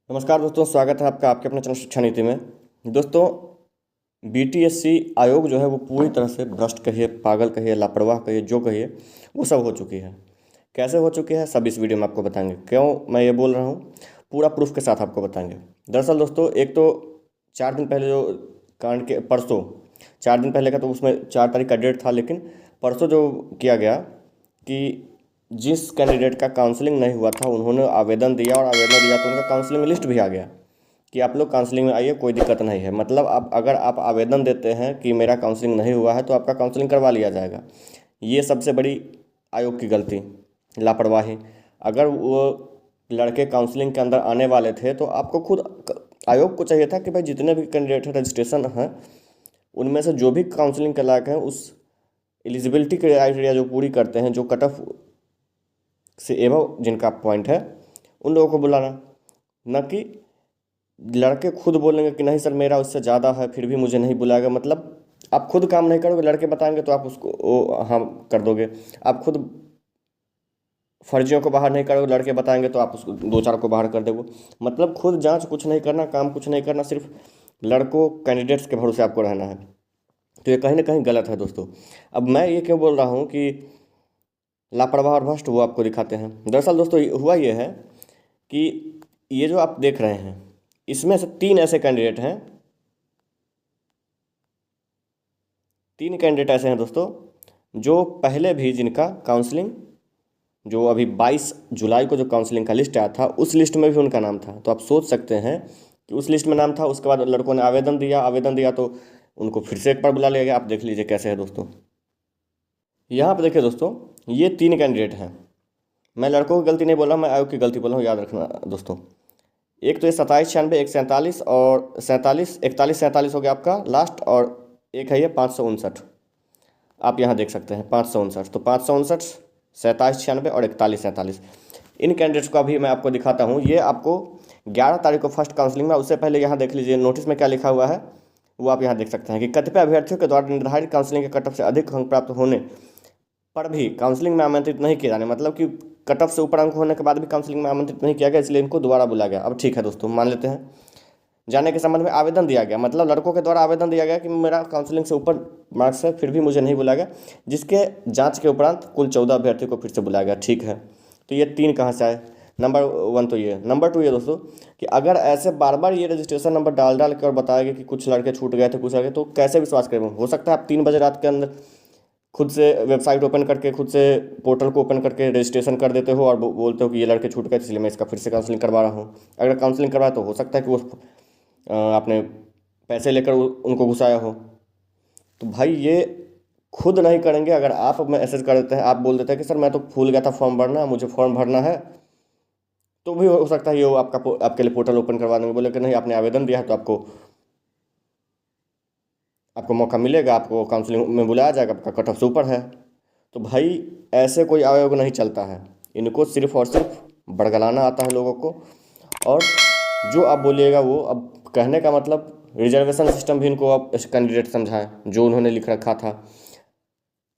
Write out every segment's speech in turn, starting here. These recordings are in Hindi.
नमस्कार दोस्तों, स्वागत है आपका आपके अपने चैनल शिक्षा नीति में। दोस्तों, बीटीएससी आयोग जो है वो पूरी तरह से भ्रष्ट कहिए, पागल कहिए, लापरवाह कहिए, जो कहिए वो सब हो चुकी है। कैसे हो चुकी है सब इस वीडियो में आपको बताएंगे। क्यों मैं ये बोल रहा हूँ, पूरा प्रूफ के साथ आपको बताएंगे। दरअसल दोस्तों, एक तो 4 दिन पहले जो कांड के परसों 4 दिन पहले का तो उसमें 4 तारीख का डेट था, लेकिन परसों जो किया गया कि जिस कैंडिडेट का काउंसलिंग नहीं हुआ था उन्होंने आवेदन दिया, और आवेदन दिया तो उनका काउंसलिंग लिस्ट भी आ गया कि आप लोग काउंसलिंग में आइए, कोई दिक्कत नहीं है। मतलब आप अगर आप आवेदन देते हैं कि मेरा काउंसलिंग नहीं हुआ है तो आपका काउंसलिंग करवा लिया जाएगा। ये सबसे बड़ी आयोग की गलती, लापरवाही। अगर वो लड़के काउंसलिंग के अंदर आने वाले थे तो आपको खुद आयोग को चाहिए था कि भाई जितने भी कैंडिडेट रजिस्ट्रेशन हैं उनमें से जो भी काउंसलिंग के लायक हैं, उस एलिजिबिलिटी क्राइटेरिया जो पूरी करते हैं, जो कट ऑफ से एबव जिनका पॉइंट है, उन लोगों को बुलाना। न कि लड़के खुद बोलेंगे कि नहीं सर मेरा उससे ज़्यादा है फिर भी मुझे नहीं बुलाएगा। मतलब आप खुद काम नहीं करोगे, लड़के बताएंगे तो आप उसको हाँ कर दोगे। आप खुद फर्जियों को बाहर नहीं करोगे, लड़के बताएंगे तो आप उसको 2-4 को बाहर कर दोगे। मतलब खुद जांच कुछ नहीं करना, काम कुछ नहीं करना, सिर्फ लड़कों कैंडिडेट्स के भरोसे आपको रहना है। तो ये कहीं ना कहीं गलत है दोस्तों। अब मैं ये क्यों बोल रहा हूँ कि लापरवाह और भ्रष्ट, वो आपको दिखाते हैं। दरअसल दोस्तों हुआ ये है कि ये जो आप देख रहे हैं इसमें से 3 ऐसे कैंडिडेट हैं, 3 कैंडिडेट ऐसे हैं दोस्तों जो पहले भी जिनका काउंसलिंग जो अभी 22 जुलाई को जो काउंसलिंग का लिस्ट आया था उस लिस्ट में भी उनका नाम था। तो आप सोच सकते हैं कि उस लिस्ट में नाम था, उसके बाद लड़कों ने आवेदन दिया तो उनको फिर से एक बार बुला लिया गया। आप देख लीजिए कैसे है दोस्तों। यहाँ पर देखिए दोस्तों, ये 3 कैंडिडेट हैं। मैं लड़कों की गलती नहीं बोल रहा, मैं आयोग की गलती बोल रहा हूँ, याद रखना दोस्तों। एक तो ये 2796, एक 47 और 47, 4147 हो गया आपका लास्ट, और एक है ये 559। आप यहाँ देख सकते हैं 559। तो 559, 2796 और 4147, इन कैंडिडेट्स को अभी मैं आपको दिखाता हूँ। ये आपको 11 तारीख को फर्स्ट काउंसलिंग में, उससे पहले यहाँ देख लीजिए नोटिस में क्या लिखा हुआ है, वो आप यहाँ देख सकते हैं कि कतिपय अभ्यर्थियों के द्वारा निर्धारित काउंसलिंग के कट ऑफ से अधिक अंक प्राप्त होने पर भी काउंसलिंग में आमंत्रित नहीं किए जाने। मतलब कि कट ऑफ से ऊपर अंक होने के बाद भी काउंसलिंग में आमंत्रित नहीं किया गया, इसलिए इनको दोबारा बुलाया गया। अब ठीक है दोस्तों, मान लेते हैं जाने के संबंध में आवेदन दिया गया, मतलब लड़कों के द्वारा आवेदन दिया गया कि मेरा काउंसलिंग से ऊपर मार्क्स है फिर भी मुझे नहीं बुलाया गया, जिसके जांच के उपरांत कुल 14 अभ्यर्थियों को फिर से बुलाया गया। ठीक है, तो ये 3 कहाँ से आए? नंबर 1 तो ये। नंबर 2 ये दोस्तों कि अगर ऐसे बार बार ये रजिस्ट्रेशन नंबर डाल के और बताएगा कि कुछ लड़के छूट गए थे कुछ लड़के, तो कैसे विश्वास करें? हो सकता है आप 3 बजे रात के अंदर खुद से वेबसाइट ओपन करके, खुद से पोर्टल को ओपन करके रजिस्ट्रेशन कर देते हो और बोलते हो कि ये लड़के छूट गए इसलिए मैं इसका फिर से काउंसलिंग करवा रहा हूँ। अगर काउंसलिंग करवाया तो हो सकता है कि वो आपने पैसे लेकर उनको घुसाया हो। तो भाई ये खुद नहीं करेंगे। अगर आप मैसेज कर देते हैं, आप बोल देते हैं कि सर मैं तो भूल गया था फॉर्म भरना, मुझे फॉर्म भरना है, तो भी हो सकता है ये आपके लिए पोर्टल ओपन करवा देंगे। बोले कि नहीं आपने आवेदन दिया है तो आपको आपको मौका मिलेगा, आपको काउंसलिंग में बुलाया जाएगा, आपका कट ऑफ से ऊपर है। तो भाई ऐसे कोई आयोग नहीं चलता है। इनको सिर्फ और सिर्फ बड़गलाना आता है लोगों को, और जो आप बोलिएगा वो। अब कहने का मतलब रिजर्वेशन सिस्टम भी इनको आप कैंडिडेट समझाएं जो उन्होंने लिख रखा था।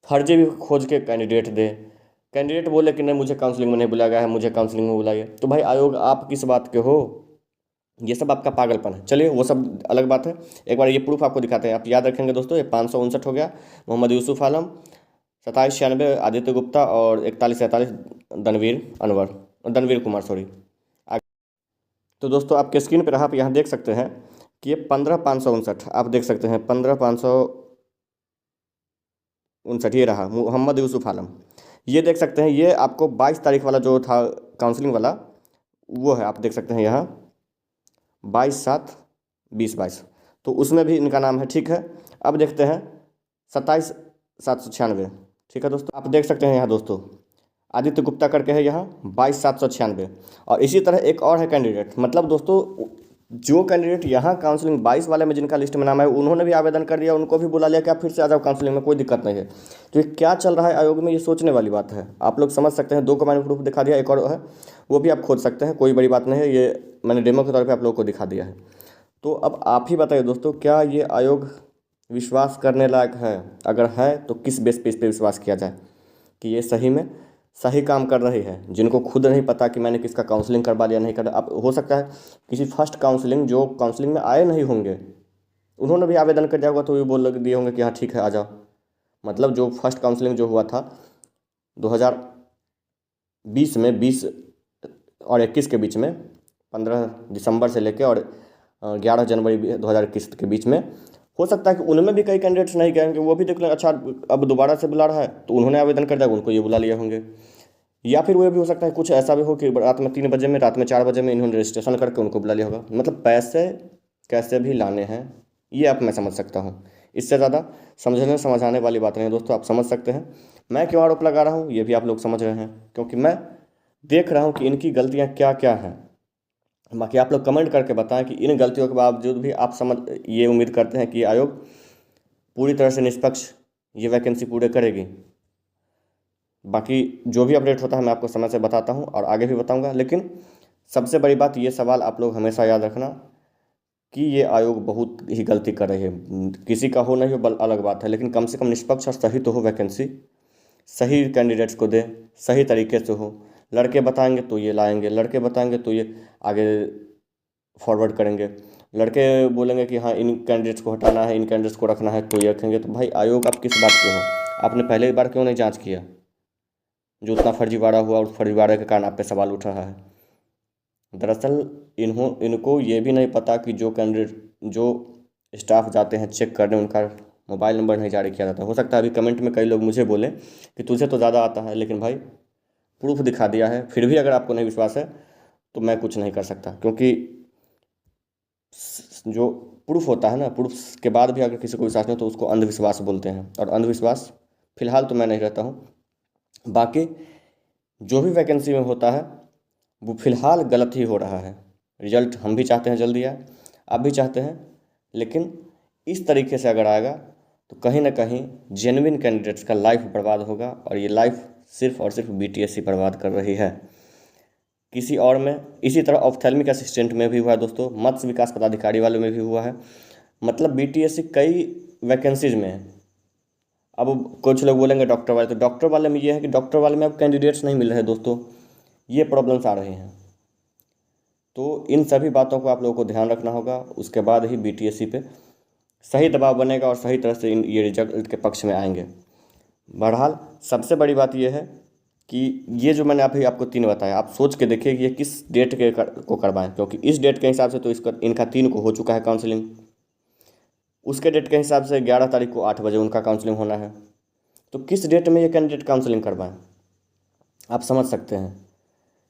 फर्जी भी खोज के कैंडिडेट दे, कैंडिडेट बोले कि नहीं मुझे काउंसलिंग में नहीं बुलाया गया है, मुझे काउंसलिंग में बुलाइए। तो भाई आयोग आप किस बात के हो? ये सब आपका पागलपन है। चलिए वो सब अलग बात है, एक बार ये प्रूफ आपको दिखाते हैं। आप याद रखेंगे दोस्तों, ये 559 हो गया मोहम्मद यूसुफ आलम, 2796 आदित्य गुप्ता और 4147 दनवीर कुमार, सॉरी। तो दोस्तों आपके स्क्रीन पर आप यहाँ देख सकते हैं कि ये 15559, आप देख सकते हैं 15559 ये रहा मोहम्मद यूसुफ आलम। ये देख सकते हैं ये आपको 22 तारीख वाला जो था काउंसलिंग वाला, वो है। आप देख सकते हैं यहाँ 22/7/2022, तो उसमें भी इनका नाम है। ठीक है, अब देखते हैं 27/796। ठीक है दोस्तों, आप देख सकते हैं यहाँ दोस्तों आदित्य गुप्ता करके है यहाँ 22/796। और इसी तरह एक और है कैंडिडेट। मतलब दोस्तों जो कैंडिडेट यहाँ काउंसलिंग 22 वाले में जिनका लिस्ट में नाम है उन्होंने भी आवेदन कर दिया, उनको भी बुला लिया कि आप फिर से आ जाओ काउंसलिंग में, कोई दिक्कत नहीं है। तो ये क्या चल रहा है आयोग में, ये सोचने वाली बात है। आप लोग समझ सकते हैं। 2 को मैंने प्रूफ दिखा दिया, एक और है वो भी आप खोज सकते हैं, कोई बड़ी बात नहीं है। ये मैंने डेमो के तौर पर आप लोगों को दिखा दिया है। तो अब आप ही बताइए दोस्तों, क्या ये आयोग विश्वास करने लायक है? अगर है तो किस बेस पे इस पर विश्वास किया जाए कि ये सही में सही काम कर रही है, जिनको खुद नहीं पता कि मैंने किसका काउंसलिंग करवा लिया नहीं कर, अब हो सकता है किसी फर्स्ट काउंसलिंग जो काउंसलिंग में आए नहीं होंगे उन्होंने भी आवेदन कर दिया होगा, तो ये बोल दिए होंगे कि हाँ ठीक है आ जाओ। मतलब जो फर्स्ट काउंसलिंग जो हुआ था 2020 में, 20 और 21 के बीच में, 15 दिसंबर से लेकर और 11 जनवरी 2021 के बीच में, हो सकता है कि उनमें भी कई कैंडिडेट्स नहीं गए होंगे, वो भी देख लें अच्छा अब दोबारा से बुला रहा है तो उन्होंने आवेदन कर दिया, उनको ये बुला लिए होंगे। या फिर वो भी हो सकता है कुछ ऐसा भी हो कि रात में 3 बजे में, रात में 4 बजे में इन्होंने रजिस्ट्रेशन करके उनको बुला लिया होगा। मतलब पैसे कैसे भी लाने हैं ये आप मैं समझ सकता हूँ, इससे ज़्यादा समझने समझाने वाली बात नहीं है दोस्तों, आप समझ सकते हैं। मैं क्यों आरोप लगा रहा हूँ ये भी आप लोग समझ रहे हैं, क्योंकि मैं देख रहा हूँ कि इनकी गलतियाँ क्या क्या हैं। बाकी आप लोग कमेंट करके बताएं कि इन गलतियों के बावजूद भी आप समझ ये उम्मीद करते हैं कि आयोग पूरी तरह से निष्पक्ष ये वैकेंसी पूरे करेगी। बाकी जो भी अपडेट होता है मैं आपको समय से बताता हूँ और आगे भी बताऊँगा, लेकिन सबसे बड़ी बात ये सवाल आप लोग हमेशा याद रखना कि ये आयोग बहुत ही गलती कर रही है। किसी का हो नहीं हो अलग बात है, लेकिन कम से कम निष्पक्ष और सही तो हो, वैकेंसी सही कैंडिडेट्स को दे, सही तरीके से हो। लड़के बताएंगे तो ये लाएंगे, लड़के बताएंगे तो ये आगे फॉरवर्ड करेंगे, लड़के बोलेंगे कि हाँ इन कैंडिडेट्स को हटाना है, इन कैंडिडेट्स को रखना है तो ये रखेंगे। तो भाई आयोग आप किस बात के हो? आपने पहले ही बार क्यों नहीं जांच किया? जो उतना फर्जीवाड़ा हुआ उस फर्जीवाड़े के कारण आप पे सवाल उठ रहा है। दरअसल इनको ये भी नहीं पता कि जो कैंडिडेट जो स्टाफ जाते हैं चेक करने उनका मोबाइल नंबर नहीं जारी किया जाता। हो सकता है अभी कमेंट में कई लोग मुझे बोले कि तुझे तो ज़्यादा आता है, लेकिन भाई प्रूफ दिखा दिया है, फिर भी अगर आपको नहीं विश्वास है तो मैं कुछ नहीं कर सकता, क्योंकि जो प्रूफ होता है ना, प्रूफ के बाद भी अगर किसी को विश्वास नहीं हो तो उसको अंधविश्वास बोलते हैं, और अंधविश्वास फिलहाल तो मैं नहीं रहता हूँ। बाकी जो भी वैकेंसी में होता है वो फिलहाल गलत ही हो रहा है। रिजल्ट हम भी चाहते हैं जल्दी आए, आप भी चाहते हैं, लेकिन इस तरीके से अगर आएगा तो कहीं ना कहीं जेन्युइन कैंडिडेट्स का लाइफ बर्बाद होगा, और ये लाइफ सिर्फ और सिर्फ बीटीएससी बर्बाद कर रही है। किसी और में इसी तरह ऑप्थेल्मिक असिस्टेंट में भी हुआ है दोस्तों, मत्स्य विकास पदाधिकारी वालों में भी हुआ है। मतलब बीटीएससी कई वैकेंसीज में है। अब कुछ लोग बोलेंगे डॉक्टर वाले, तो डॉक्टर वाले में ये है कि डॉक्टर वाले में अब कैंडिडेट्स नहीं मिल रहे दोस्तों, ये प्रॉब्लम्स आ रही हैं। तो इन सभी बातों को आप लोगों को ध्यान रखना होगा, उसके बाद ही बीटीएससी पे सही दबाव बनेगा और सही तरह से ये रिजल्ट के पक्ष में आएंगे। बहरहाल सबसे बड़ी बात यह है कि ये जो मैंने अभी आपको 3 बताया, आप सोच के देखिए कि ये किस डेट के को करवाएं, क्योंकि इस डेट के हिसाब से तो इसका इनका 3 को हो चुका है काउंसलिंग, उसके डेट के हिसाब से 11 तारीख को 8 बजे उनका काउंसलिंग होना है। तो किस डेट में ये कैंडिडेट काउंसलिंग करवाएं, आप समझ सकते हैं।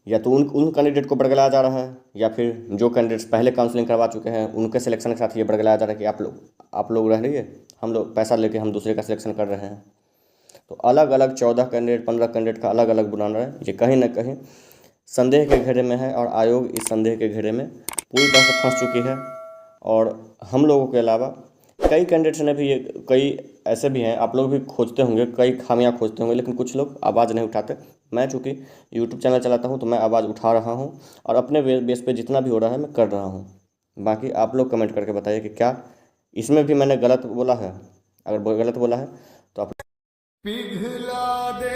या तो उन कैंडिडेट को बरगलाया जा रहा है, या फिर जो कैंडिडेट्स पहले काउंसलिंग करवा चुके हैं उनके सिलेक्शन के साथ ये बरगलाया जा रहा है कि आप लोग रह रहिए, हम लोग पैसा लेके हम दूसरे का सिलेक्शन कर रहे हैं। तो अलग अलग 14 कैंडिडेट 15 कैंडिडेट का अलग अलग बुलाना है, ये कहीं ना कहीं संदेह के घेरे में है, और आयोग इस संदेह के घेरे में पूरी तरह से फंस चुकी है। और हम लोगों के अलावा कई कैंडिडेट्स ने भी ये, कई ऐसे भी हैं, आप लोग भी खोजते होंगे, कई खामियां खोजते होंगे, लेकिन कुछ लोग आवाज़ नहीं उठाते। मैं चूँकि यूट्यूब चैनल चलाता हूं तो मैं आवाज़ उठा रहा हूं, और अपने बेस पे जितना भी हो रहा है मैं कर रहा हूं। बाकी आप लोग कमेंट करके बताइए कि क्या इसमें भी मैंने गलत बोला है। अगर गलत बोला है तो आप पिघला दे